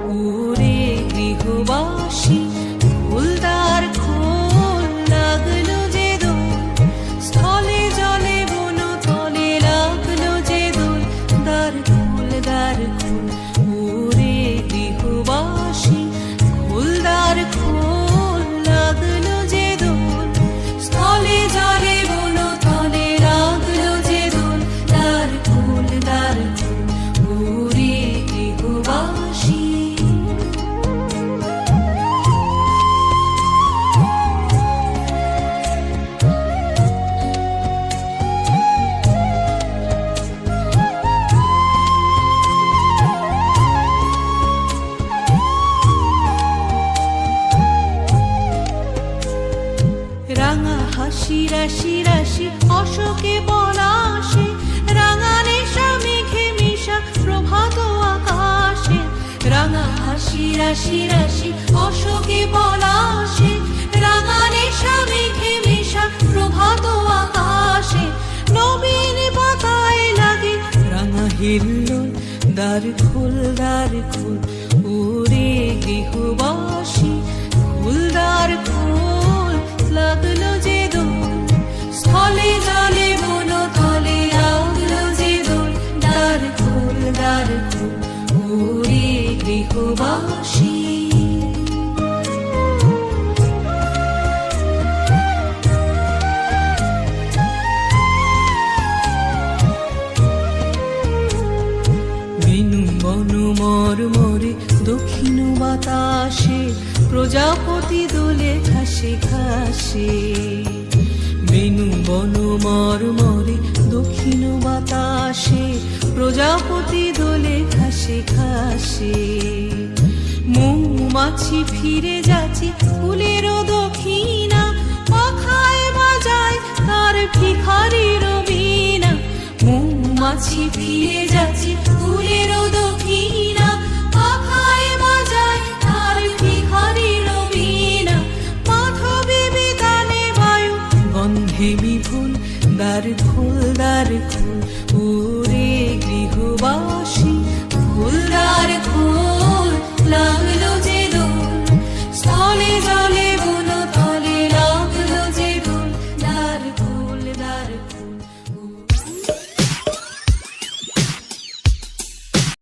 ওরে গৃহবাসী ফুলদার খোল লাগলো যে দোল, স্থলে জলে বনতলে লাগলো যে দোল, দ্বার খোল দ্বার খোল। ওরে গৃহবাসী ফুলদার খোল লাগলো যে দোল, স্থলে জলে বনতলে লাগলো যে দোল, দ্বার খোল দ্বার খোল। ওরে গৃহবাসী রাঙা হাসি রাশি রাশি অশোকে পলাশে, রাঙা নেশা মেঘে মিশা প্রভাত আকাশে। রাঙা হাসি রাশি রাশি অশোকে পলাশে, রাঙা নেশা মেঘে মিশা প্রভাত আকাশে। নবীন পাতায় লাগে রাঙা হিল্লোল, দ্বার খোল দ্বার খোল। ওরে গৃহবাসী ফুলদার খোল লাগলো যে দোল, স্থলে জলে বনতলে লাগলো যে দোল, দ্বার খোল দ্বার খোল। ওরে গৃহবাসী বেনু বন মরমরে দক্ষিণ বাতাসে, প্রজাপতি দোলে ঘাসে ঘাসে। বেনু বন মরমরে দক্ষিণ বাতাসে, প্রজাপতি দোলে ঘাসে ঘাসে। মৌমাছি ফিরে যাচ্ছে ফুলেরও দক্ষিণা, পাখায় বাজায় তার ভিখারির বীণা। মৌমাছি ফিরে যাচ্ছে ফুলেরও দক্ষিণা, পাখায় বাজায় তার ভিখারির বীণা। মাধবী বিতানে বায়ু গন্ধে বিপুল, দ্বার খোল দ্বার খোল। ওরে গৃহবাসী ফুলদার খোল লাগলো